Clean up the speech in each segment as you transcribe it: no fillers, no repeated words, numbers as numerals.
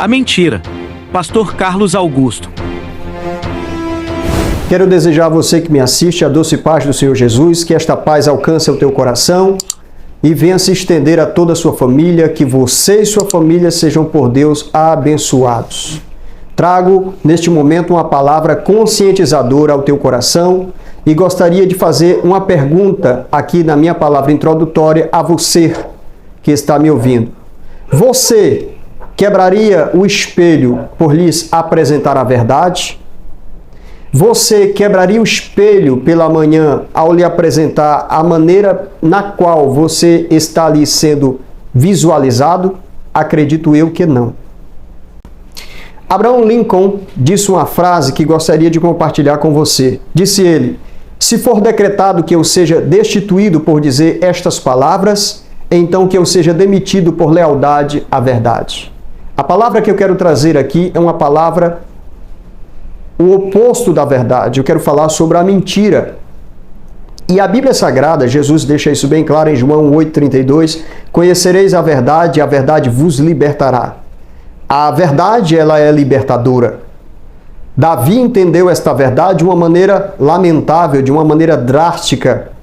A mentira. Pastor Carlos Augusto. Quero desejar a você que me assiste a doce paz do Senhor Jesus, que esta paz alcance o teu coração e venha se estender a toda a sua família, que você e sua família sejam por Deus abençoados. Trago neste momento uma palavra conscientizadora ao teu coração e gostaria de fazer uma pergunta aqui na minha palavra introdutória a você que está me ouvindo. Você quebraria o espelho por lhes apresentar a verdade? Você quebraria o espelho pela manhã ao lhe apresentar a maneira na qual você está ali sendo visualizado? Acredito eu que não. Abraham Lincoln disse uma frase que gostaria de compartilhar com você. Disse ele: se for decretado que eu seja destituído por dizer estas palavras, então que eu seja demitido por lealdade à verdade. A palavra que eu quero trazer aqui é uma palavra o oposto da verdade. Eu quero falar sobre a mentira. E a Bíblia Sagrada, Jesus deixa isso bem claro em João 8,32, conhecereis a verdade e a verdade vos libertará. A verdade, ela é libertadora. Davi entendeu esta verdade de uma maneira lamentável, de uma maneira drástica.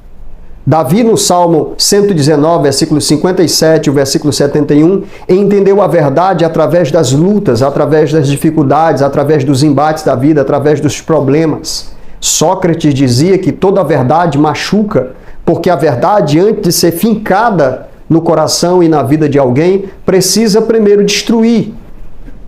Davi, no Salmo 119, versículo 57, o versículo 71, entendeu a verdade através das lutas, através das dificuldades, através dos embates da vida, através dos problemas. Sócrates dizia que toda verdade machuca, porque a verdade, antes de ser fincada no coração e na vida de alguém, precisa primeiro destruir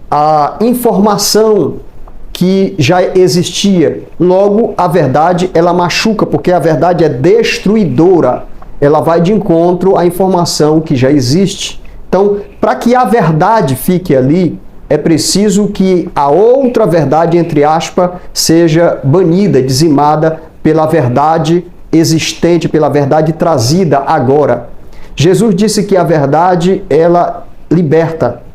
a informação que já existia. Logo, a verdade, ela machuca, porque a verdade é destruidora. Ela vai de encontro à informação que já existe. Então, para que a verdade fique ali, é preciso que a outra verdade, entre aspas, seja banida, dizimada pela verdade existente, pela verdade trazida agora. Jesus disse que a verdade, ela liberta.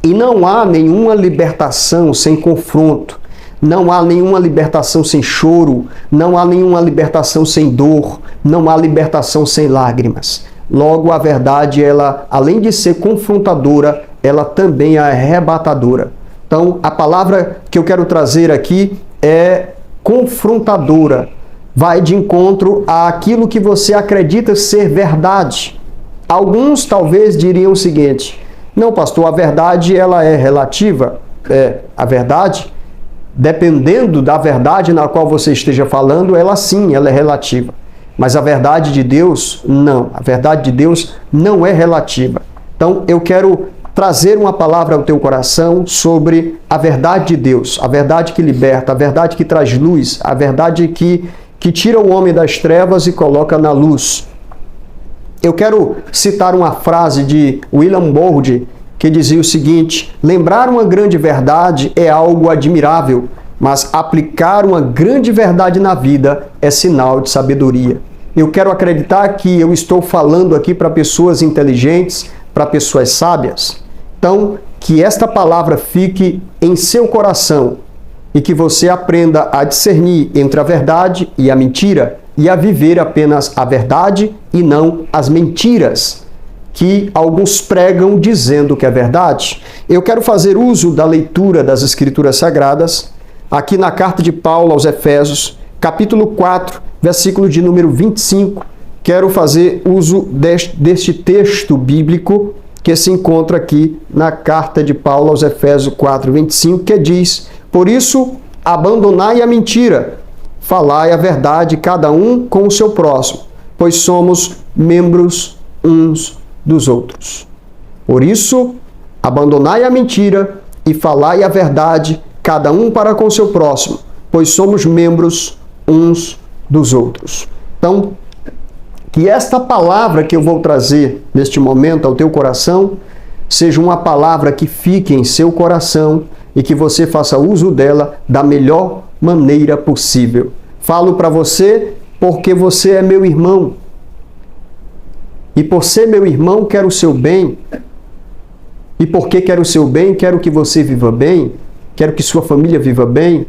E não há nenhuma libertação sem confronto, não há nenhuma libertação sem choro, não há nenhuma libertação sem dor, não há libertação sem lágrimas. Logo, a verdade, ela, além de ser confrontadora, ela também é arrebatadora. Então, a palavra que eu quero trazer aqui é confrontadora. Vai de encontro àquilo que você acredita ser verdade. Alguns talvez diriam o seguinte: não, pastor, a verdade, ela é relativa. A verdade, dependendo da verdade na qual você esteja falando, ela sim, ela é relativa. Mas a verdade de Deus, não. A verdade de Deus não é relativa. Então, eu quero trazer uma palavra ao teu coração sobre a verdade de Deus, a verdade que liberta, a verdade que traz luz, a verdade que tira o homem das trevas e coloca na luz. Eu quero citar uma frase de William Bond, que dizia o seguinte: lembrar uma grande verdade é algo admirável, mas aplicar uma grande verdade na vida é sinal de sabedoria. Eu quero acreditar que eu estou falando aqui para pessoas inteligentes, para pessoas sábias. Então, que esta palavra fique em seu coração e que você aprenda a discernir entre a verdade e a mentira, e a viver apenas a verdade e não as mentiras que alguns pregam dizendo que é verdade. Eu quero fazer uso da leitura das Escrituras Sagradas, aqui na carta de Paulo aos Efésios, capítulo 4, versículo de número 25. Quero fazer uso deste texto bíblico que se encontra aqui na carta de Paulo aos Efésios 4, 25, que diz: por isso, abandonai a mentira, falai a verdade, cada um com o seu próximo, pois somos membros uns dos outros. Por isso, abandonai a mentira e falai a verdade, cada um para com o seu próximo, pois somos membros uns dos outros. Então, que esta palavra que eu vou trazer neste momento ao teu coração seja uma palavra que fique em seu coração e que você faça uso dela da melhor maneira possível. Falo para você porque você é meu irmão. E por ser meu irmão, quero o seu bem. E porque quero o seu bem, quero que você viva bem. Quero que sua família viva bem.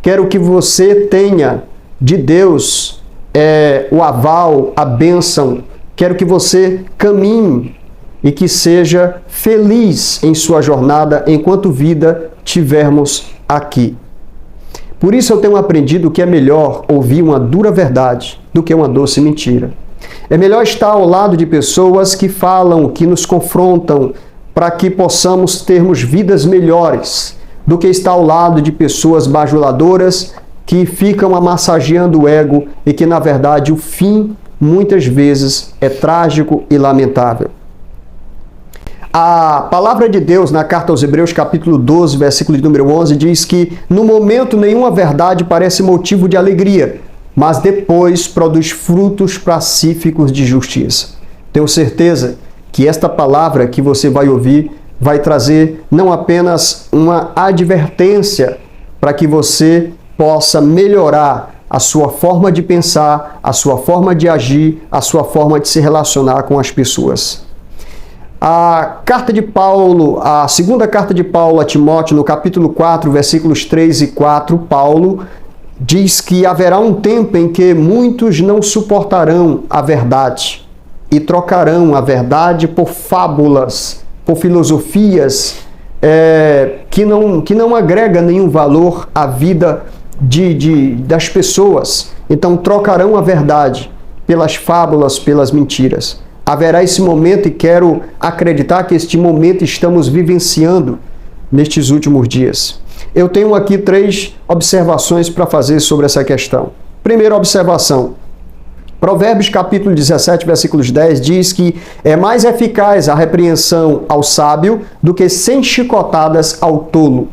Quero que você tenha de Deus o aval, a bênção. Quero que você caminhe e que seja feliz em sua jornada enquanto vida tivermos aqui. Por isso eu tenho aprendido que é melhor ouvir uma dura verdade do que uma doce mentira. É melhor estar ao lado de pessoas que falam, que nos confrontam, para que possamos termos vidas melhores, do que estar ao lado de pessoas bajuladoras que ficam amassageando o ego e que, na verdade, o fim, muitas vezes, é trágico e lamentável. A palavra de Deus, na carta aos Hebreus, capítulo 12, versículo de número 11, diz que, no momento, nenhuma verdade parece motivo de alegria, mas depois produz frutos pacíficos de justiça. Tenho certeza que esta palavra que você vai ouvir vai trazer não apenas uma advertência para que você possa melhorar a sua forma de pensar, a sua forma de agir, a sua forma de se relacionar com as pessoas. A carta de Paulo, a segunda carta de Paulo a Timóteo, no capítulo 4, versículos 3 e 4, Paulo diz que haverá um tempo em que muitos não suportarão a verdade e trocarão a verdade por fábulas, por filosofias que não agrega nenhum valor à vida das pessoas. Então trocarão a verdade pelas fábulas, pelas mentiras. Haverá esse momento e quero acreditar que este momento estamos vivenciando nestes últimos dias. Eu tenho aqui 3 observações para fazer sobre essa questão. Primeira observação. Provérbios capítulo 17, versículos 10 diz que é mais eficaz a repreensão ao sábio do que 100 chicotadas ao tolo.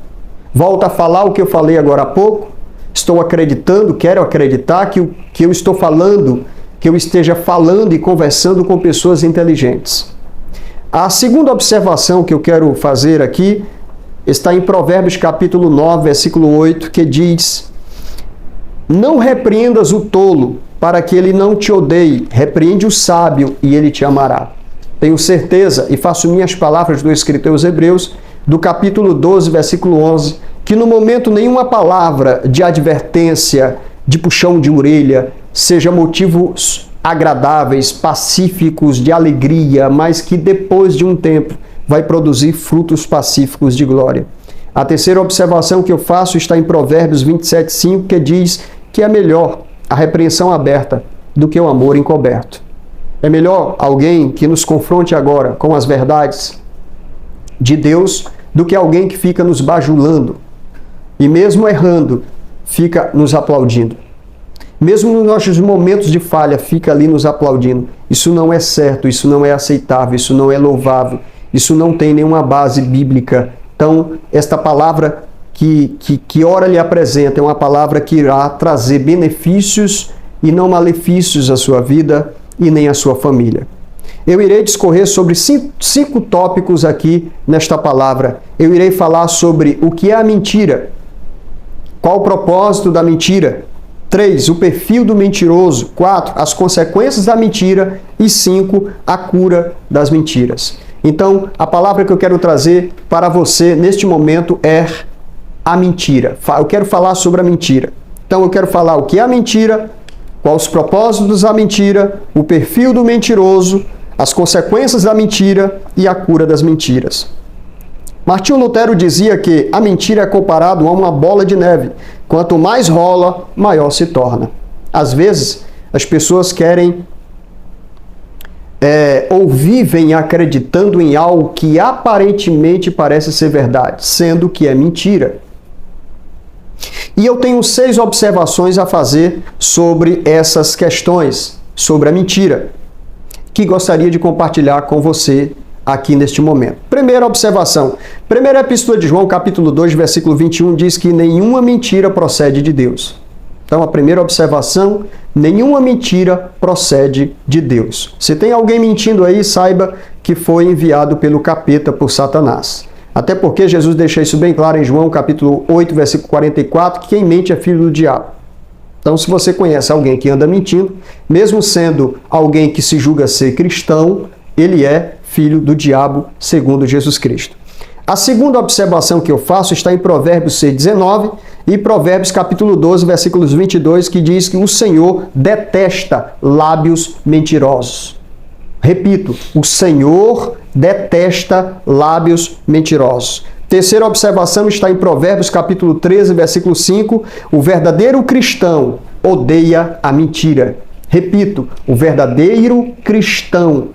Volto a falar o que eu falei agora há pouco. Estou acreditando, quero acreditar que eu estou falando, que eu esteja falando e conversando com pessoas inteligentes. A segunda observação que eu quero fazer aqui está em Provérbios capítulo 9, versículo 8, que diz: não repreendas o tolo, para que ele não te odeie, repreende o sábio e ele te amará. Tenho certeza, e faço minhas palavras do escritor aos Hebreus, do capítulo 12, versículo 11, que no momento nenhuma palavra de advertência, de puxão de orelha, seja motivos agradáveis, pacíficos, de alegria, mas que depois de um tempo vai produzir frutos pacíficos de glória. A terceira observação que eu faço está em Provérbios 27, 5, que diz que é melhor a repreensão aberta do que o amor encoberto. É melhor alguém que nos confronte agora com as verdades de Deus do que alguém que fica nos bajulando e mesmo errando, fica nos aplaudindo. Mesmo nos nossos momentos de falha, fica ali nos aplaudindo. Isso não é certo, isso não é aceitável, isso não é louvável, isso não tem nenhuma base bíblica. Então, esta palavra que ora lhe apresenta é uma palavra que irá trazer benefícios e não malefícios à sua vida e nem à sua família. Eu irei discorrer sobre 5 tópicos aqui nesta palavra. Eu irei falar sobre o que é a mentira, qual o propósito da mentira, 3, o perfil do mentiroso, 4, as consequências da mentira e 5, a cura das mentiras. Então, a palavra que eu quero trazer para você neste momento é a mentira. Eu quero falar sobre a mentira. Então, eu quero falar o que é a mentira, quais os propósitos da mentira, o perfil do mentiroso, as consequências da mentira e a cura das mentiras. Martinho Lutero dizia que a mentira é comparado a uma bola de neve. Quanto mais rola, maior se torna. Às vezes, as pessoas querem ou vivem acreditando em algo que aparentemente parece ser verdade, sendo que é mentira. E eu tenho 6 observações a fazer sobre essas questões, sobre a mentira, que gostaria de compartilhar com você aqui neste momento. Primeira observação. Primeira Epístola de João, capítulo 2, versículo 21, diz que nenhuma mentira procede de Deus. Então, a primeira observação, nenhuma mentira procede de Deus. Se tem alguém mentindo aí, saiba que foi enviado pelo capeta, por Satanás. Até porque Jesus deixa isso bem claro em João, capítulo 8, versículo 44, que quem mente é filho do diabo. Então, se você conhece alguém que anda mentindo, mesmo sendo alguém que se julga ser cristão, ele é filho do diabo, segundo Jesus Cristo. A segunda observação que eu faço está em Provérbios 6:19 e Provérbios capítulo 12, versículos 22, que diz que o Senhor detesta lábios mentirosos. Repito, o Senhor detesta lábios mentirosos. Terceira observação está em Provérbios capítulo 13, versículo 5. O verdadeiro cristão odeia a mentira. Repito, o verdadeiro cristão.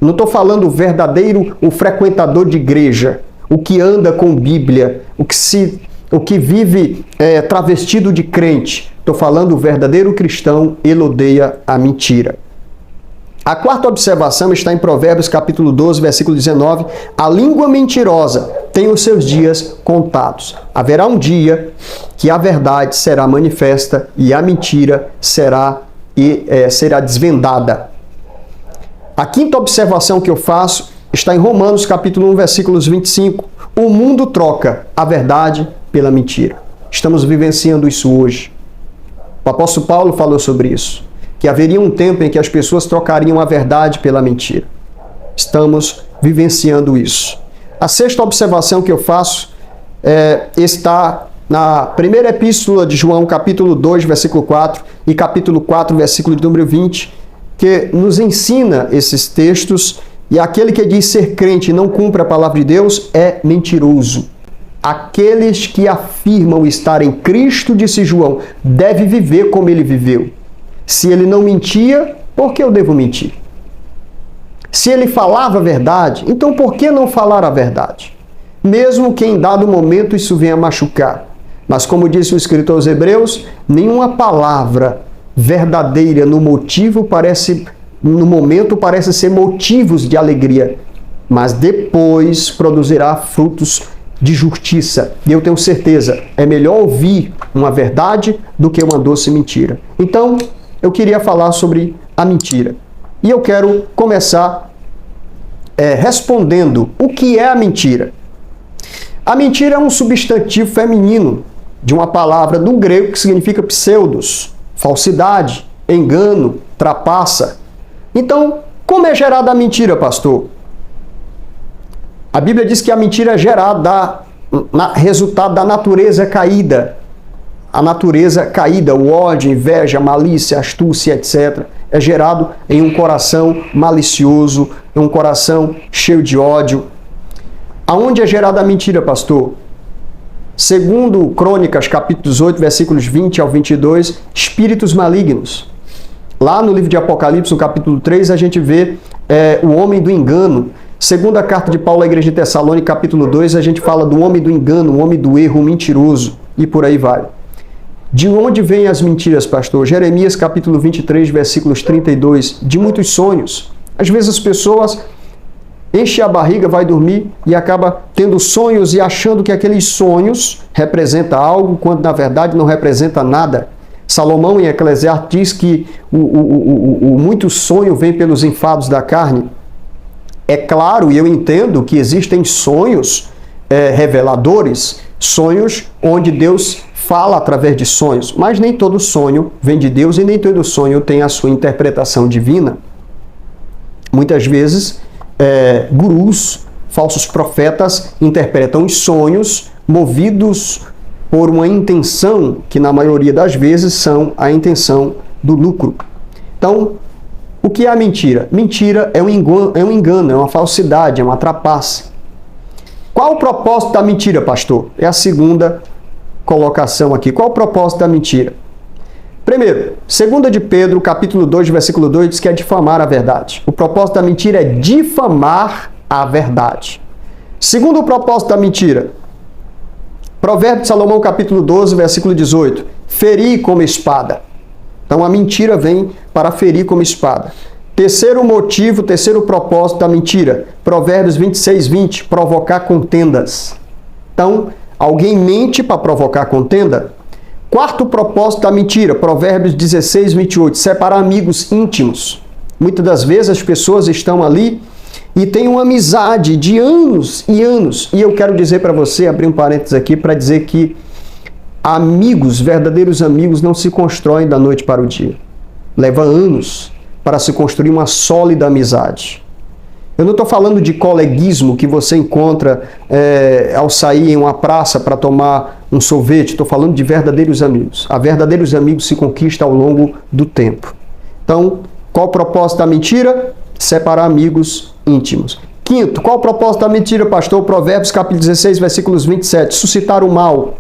Não estou falando o verdadeiro, o frequentador de igreja, o que anda com Bíblia, o que vive travestido de crente. Estou falando o verdadeiro cristão, ele odeia a mentira. A quarta observação está em Provérbios capítulo 12, versículo 19. A língua mentirosa tem os seus dias contados. Haverá um dia que a verdade será manifesta e a mentira será desvendada. A quinta observação que eu faço está em Romanos capítulo 1, versículos 25. O mundo troca a verdade pela mentira. Estamos vivenciando isso hoje. O apóstolo Paulo falou sobre isso, que haveria um tempo em que as pessoas trocariam a verdade pela mentira. Estamos vivenciando isso. A sexta observação que eu faço está na primeira epístola de João, capítulo 2, versículo 4, e capítulo 4, versículo de número 20, que nos ensina esses textos, e aquele que diz ser crente e não cumpre a palavra de Deus é mentiroso. Aqueles que afirmam estar em Cristo, disse João, deve viver como ele viveu. Se ele não mentia, por que eu devo mentir? Se ele falava a verdade, então por que não falar a verdade? Mesmo que em dado momento isso venha machucar. Mas como disse o escritor aos Hebreus, nenhuma palavra verdadeira no momento parece ser motivos de alegria, mas depois produzirá frutos de justiça. E eu tenho certeza, é melhor ouvir uma verdade do que uma doce mentira. Então, eu queria falar sobre a mentira. E eu quero começar respondendo o que é a mentira. A mentira é um substantivo feminino de uma palavra do grego que significa pseudos, falsidade, engano, trapaça. Então, como é gerada a mentira, pastor? A Bíblia diz que a mentira é gerada resultado da natureza caída. A natureza caída, o ódio, inveja, malícia, astúcia, etc., é gerado em um coração malicioso, em um coração cheio de ódio. Aonde é gerada a mentira, pastor? Segundo Crônicas, capítulo 18, versículos 20 ao 22, espíritos malignos. Lá no livro de Apocalipse, no capítulo 3, a gente vê o homem do engano. Segunda carta de Paulo à igreja de Tessalônica, capítulo 2, a gente fala do homem do engano, o homem do erro, o mentiroso, e por aí vai. De onde vêm as mentiras, pastor? Jeremias, capítulo 23, versículos 32, de muitos sonhos. Às vezes as pessoas enchem a barriga, vai dormir e acaba tendo sonhos e achando que aqueles sonhos representam algo, quando na verdade não representa nada. Salomão, em Eclesiastes, diz que o muito sonho vem pelos enfados da carne. É claro, e eu entendo que existem sonhos reveladores, sonhos onde Deus fala através de sonhos, mas nem todo sonho vem de Deus e nem todo sonho tem a sua interpretação divina. Muitas vezes, gurus, falsos profetas, interpretam os sonhos movidos por uma intenção que, na maioria das vezes, são a intenção do lucro. Então, o que é a mentira? Mentira é um engano, é uma falsidade, é uma trapaça. Qual o propósito da mentira, pastor? É a segunda colocação aqui. Qual o propósito da mentira? Primeiro, 2 de Pedro, capítulo 2, versículo 2, diz que é difamar a verdade. O propósito da mentira é difamar a verdade. Segundo o propósito da mentira, Provérbios de Salomão, capítulo 12, versículo 18, ferir como espada. Então a mentira vem para ferir como espada. Terceiro motivo, terceiro propósito da mentira, Provérbios 26, 20, provocar contendas. Então, alguém mente para provocar contenda. Quarto propósito da mentira, Provérbios 16, 28, separar amigos íntimos. Muitas das vezes as pessoas estão ali e têm uma amizade de anos e anos. E eu quero dizer para você, abrir um parênteses aqui, para dizer que amigos, verdadeiros amigos, não se constroem da noite para o dia. Leva anos para se construir uma sólida amizade. Eu não estou falando de coleguismo que você encontra ao sair em uma praça para tomar um sorvete. Estou falando de verdadeiros amigos. A verdadeiros amigos se conquista ao longo do tempo. Então, qual o propósito da mentira? separar amigos íntimos. Quinto, qual o propósito da mentira, pastor? Provérbios capítulo 16, versículos 27, suscitar o mal.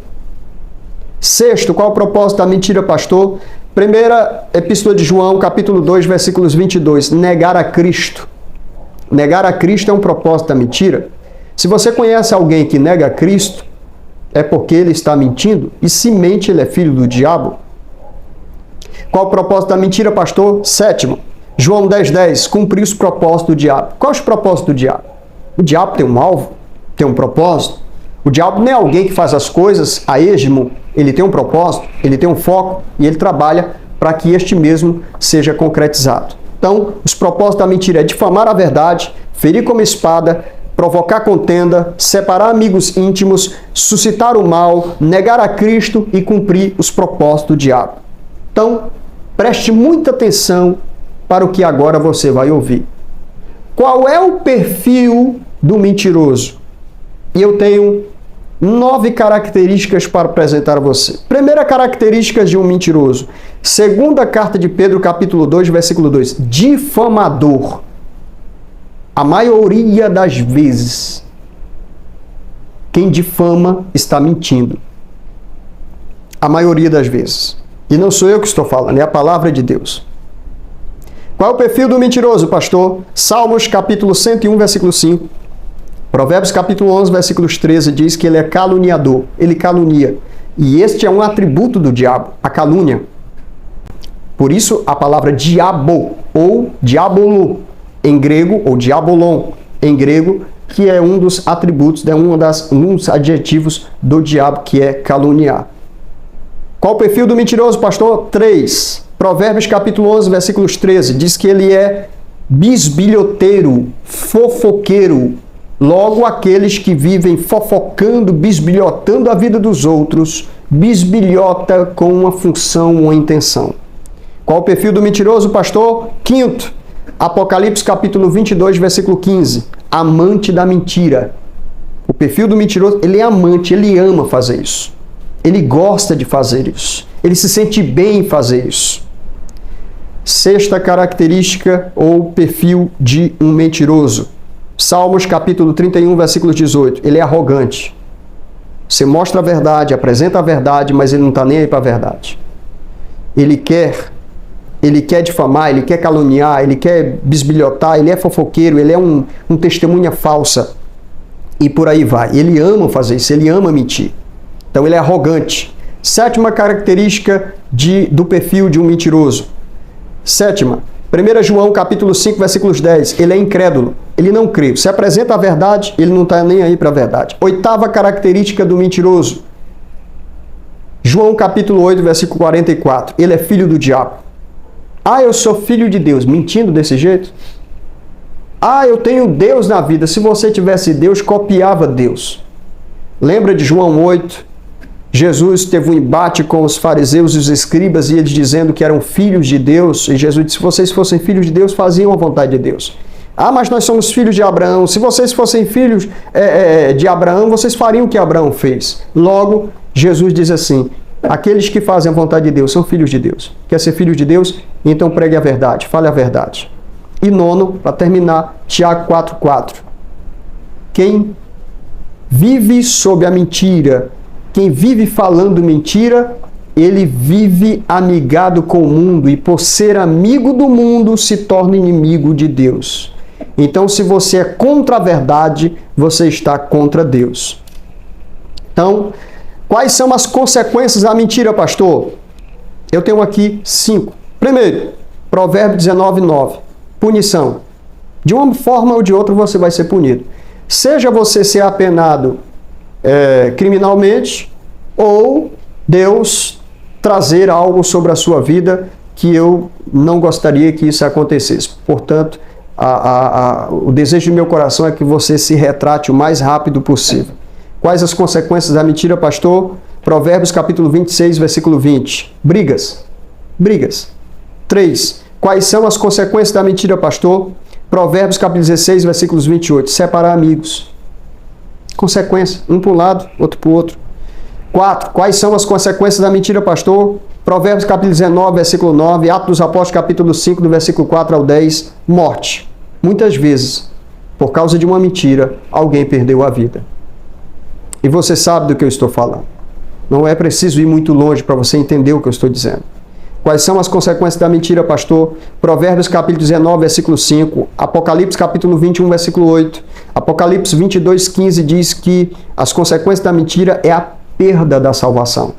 Sexto, qual o propósito da mentira, pastor? Primeira Epístola de João, capítulo 2, versículos 22, negar a Cristo. Negar a Cristo é um propósito da mentira. Se você conhece alguém que nega a Cristo, é porque ele está mentindo, e se mente, ele é filho do diabo. Qual o propósito da mentira, pastor? Sétimo, João 10:10, cumprir os propósitos do diabo. Qual é o propósito do diabo? O diabo tem um alvo, tem um propósito. O diabo não é alguém que faz as coisas a esmo, ele tem um propósito, ele tem um foco e ele trabalha para que este mesmo seja concretizado. Então, os propósitos da mentira é difamar a verdade, ferir como espada, provocar contenda, separar amigos íntimos, suscitar o mal, negar a Cristo e cumprir os propósitos do diabo. Então, preste muita atenção para o que agora você vai ouvir. Qual é o perfil do mentiroso? E eu tenho 9 características para apresentar a você. Primeira característica de um mentiroso. Segunda carta de Pedro, capítulo 2, versículo 2. Difamador. A maioria das vezes, quem difama está mentindo. A maioria das vezes. E não sou eu que estou falando, é a palavra de Deus. Qual é o perfil do mentiroso, pastor? Salmos, capítulo 101, versículo 5. Provérbios, capítulo 11, versículos 13, diz que ele é caluniador. Ele calunia. E este é um atributo do diabo, a calúnia. Por isso, a palavra diabo, ou diabolo, em grego, ou diabolon, em grego, que é um dos atributos, é um dos adjetivos do diabo, que é caluniar. Qual o perfil do mentiroso, pastor? 3. Provérbios capítulo 11, versículos 13, diz que ele é bisbilhoteiro, fofoqueiro. Logo, aqueles que vivem fofocando, bisbilhotando a vida dos outros, bisbilhota com uma função, uma intenção. Qual o perfil do mentiroso, pastor? 5. Apocalipse capítulo 22, versículo 15. Amante da mentira. O perfil do mentiroso, ele é amante, ele ama fazer isso. Ele gosta de fazer isso. Ele se sente bem em fazer isso. 6ª característica ou perfil de um mentiroso. Salmos capítulo 31, versículo 18. Ele é arrogante. Você mostra a verdade, apresenta a verdade, mas ele não está nem aí para a verdade. Ele quer difamar, ele quer caluniar, ele quer bisbilhotar, ele é fofoqueiro, ele é um testemunha falsa. E por aí vai. Ele ama fazer isso, ele ama mentir. Então ele é arrogante. 7ª característica do perfil de um mentiroso. 7ª, 1 João capítulo 5, versículos 10. Ele é incrédulo, ele não crê. Você apresenta a verdade, ele não está nem aí para a verdade. 8ª característica do mentiroso. João capítulo 8, versículo 44. Ele é filho do diabo. Ah, eu sou filho de Deus. Mentindo desse jeito? Ah, eu tenho Deus na vida. Se você tivesse Deus, copiava Deus. Lembra de João 8? Jesus teve um embate com os fariseus e os escribas e eles dizendo que eram filhos de Deus. E Jesus disse, se vocês fossem filhos de Deus, faziam a vontade de Deus. Ah, mas nós somos filhos de Abraão. Se vocês fossem filhos de Abraão, vocês fariam o que Abraão fez. Logo, Jesus diz assim, aqueles que fazem a vontade de Deus são filhos de Deus. Quer ser filho de Deus? Então pregue a verdade, fale a verdade. E 9, para terminar, Tiago 4,4. Quem vive sob a mentira, quem vive falando mentira, ele vive amigado com o mundo e por ser amigo do mundo se torna inimigo de Deus. Então, se você é contra a verdade, você está contra Deus. Então, quais são as consequências da mentira, pastor? Eu tenho aqui 5. Primeiro, Provérbios 19:9. Punição. De uma forma ou de outra você vai ser punido. Seja você ser apenado criminalmente, ou Deus trazer algo sobre a sua vida que eu não gostaria que isso acontecesse. Portanto, o desejo do meu coração é que você se retrate o mais rápido possível. Quais as consequências da mentira, pastor? Provérbios capítulo 26, versículo 20. Brigas. 3. Quais são as consequências da mentira, pastor? Provérbios capítulo 16, versículos 28. Separar amigos. Consequência, um para um lado, outro para o outro. 4. Quais são as consequências da mentira, pastor? Provérbios capítulo 19, versículo 9. Atos dos Apóstolos capítulo 5, do versículo 4 ao 10. Morte. muitas vezes, por causa de uma mentira, alguém perdeu a vida. E você sabe do que eu estou falando. Não é preciso ir muito longe para você entender o que eu estou dizendo. Quais são as consequências da mentira, pastor? Provérbios capítulo 19, versículo 5. Apocalipse capítulo 21, versículo 8. Apocalipse 22, 15 diz que as consequências da mentira é a perda da salvação.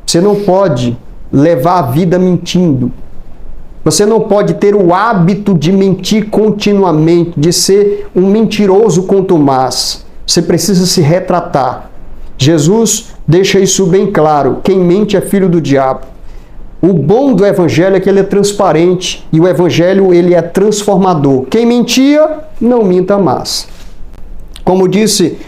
Você não pode levar a vida mentindo. Você não pode ter o hábito de mentir continuamente, de ser um mentiroso contumaz. Você precisa se retratar. Jesus deixa isso bem claro. Quem mente é filho do diabo. O bom do evangelho é que ele é transparente e o evangelho ele é transformador. Quem mentia, não minta mais. Como disse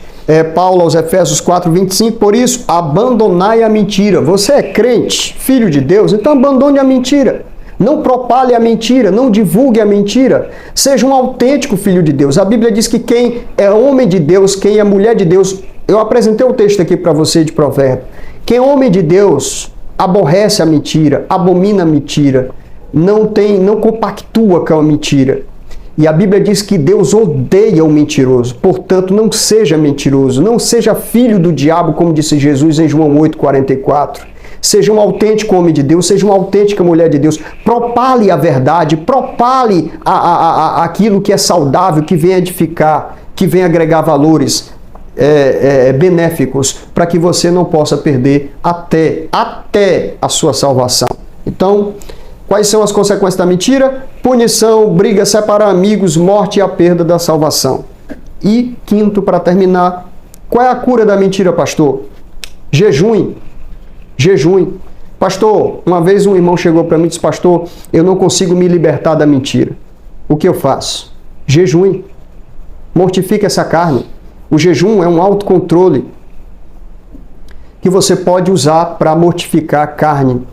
Paulo aos Efésios 4:25, por isso, abandonai a mentira. Você é crente, filho de Deus, então abandone a mentira. Não propale a mentira, não divulgue a mentira. Seja um autêntico filho de Deus. A Bíblia diz que quem é homem de Deus, quem é mulher de Deus... Eu apresentei o texto aqui para você de Provérbio. Quem é homem de Deus aborrece a mentira, abomina a mentira, não compactua com a mentira. E a Bíblia diz que Deus odeia o mentiroso. Portanto, não seja mentiroso, não seja filho do diabo, como disse Jesus em João 8,44. Seja um autêntico homem de Deus, seja uma autêntica mulher de Deus. Propale a verdade, propale aquilo que é saudável, que vem edificar, que vem agregar valores benéficos, para que você não possa perder até a sua salvação. Então, quais são as consequências da mentira? Punição, briga, separar amigos, morte e a perda da salvação. E quinto, para terminar, qual é a cura da mentira, pastor? Jejum. Pastor, uma vez um irmão chegou para mim e disse, pastor, eu não consigo me libertar da mentira. O que eu faço? Jejum. Mortifique essa carne. O jejum é um autocontrole que você pode usar para mortificar a carne,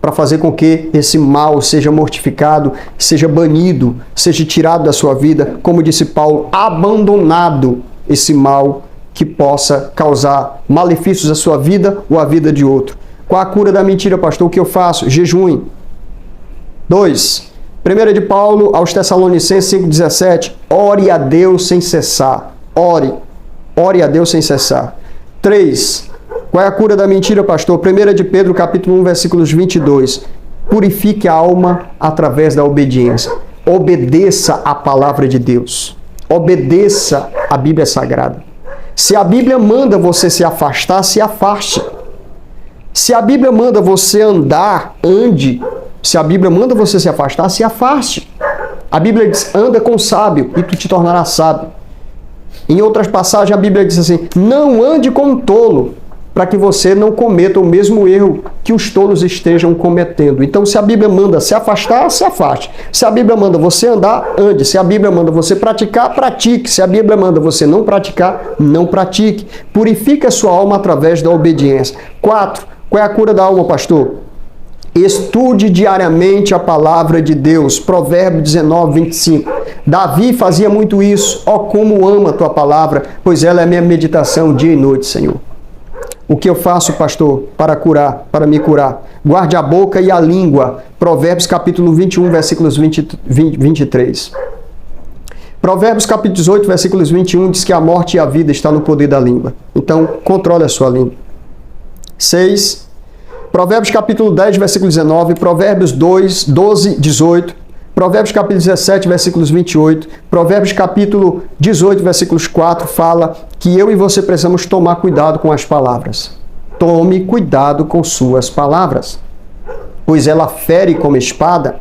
para fazer com que esse mal seja mortificado, seja banido, seja tirado da sua vida, como disse Paulo, abandonado esse mal que possa causar malefícios à sua vida ou à vida de outro. Qual a cura da mentira, pastor? O que eu faço? Jejum. 2. 1 de Paulo aos Tessalonicenses 5,17. Ore a Deus sem cessar. Ore a Deus sem cessar. 3. Qual é a cura da mentira, pastor? 1 de Pedro, capítulo 1, versículos 22. Purifique a alma através da obediência. Obedeça a palavra de Deus. Obedeça a Bíblia Sagrada. Se a Bíblia manda você se afastar, se afaste. Se a Bíblia manda você andar, ande. Se a Bíblia manda você se afastar, se afaste. A Bíblia diz, anda com o sábio e tu te tornarás sábio. Em outras passagens, a Bíblia diz assim, não ande com um tolo, para que você não cometa o mesmo erro que os tolos estejam cometendo. Então, se a Bíblia manda se afastar, se afaste. Se a Bíblia manda você andar, ande. Se a Bíblia manda você praticar, pratique. Se a Bíblia manda você não praticar, não pratique. Purifique a sua alma através da obediência. 4. Qual é a cura da alma, pastor? Estude diariamente a palavra de Deus. Provérbios 19, 25. Davi fazia muito isso. Ó, como amo a tua palavra, pois ela é minha meditação dia e noite, Senhor. O que eu faço, pastor, para me curar? Guarde a boca e a língua. Provérbios capítulo 21, versículos 23. Provérbios capítulo 18, versículos 21 diz que a morte e a vida estão no poder da língua. Então, controle a sua língua. 6. Provérbios capítulo 10, versículo 19, Provérbios 2, 12, 18, Provérbios capítulo 17, versículos 28, Provérbios capítulo 18, versículos 4, fala que eu e você precisamos tomar cuidado com as palavras. Tome cuidado com suas palavras, pois ela fere como espada,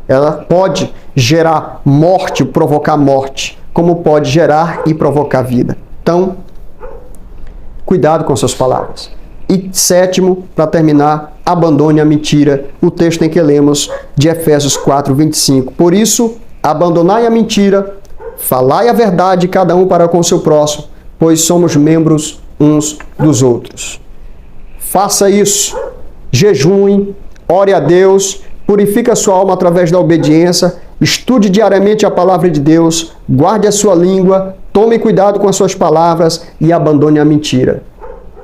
ela pode gerar morte, provocar morte, como pode gerar e provocar vida. Então, cuidado com suas palavras. E 7, para terminar, abandone a mentira. O texto em que lemos de Efésios 4, 25. Por isso, abandonai a mentira, falai a verdade cada um para com o seu próximo, pois somos membros uns dos outros. Faça isso. Jejue, ore a Deus, purifique a sua alma através da obediência, estude diariamente a palavra de Deus, guarde a sua língua, tome cuidado com as suas palavras e abandone a mentira.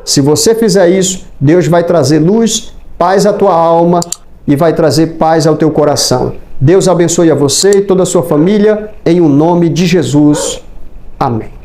Se você fizer isso, Deus vai trazer luz, paz à tua alma e vai trazer paz ao teu coração. Deus abençoe a você e toda a sua família, em o nome de Jesus. Amém.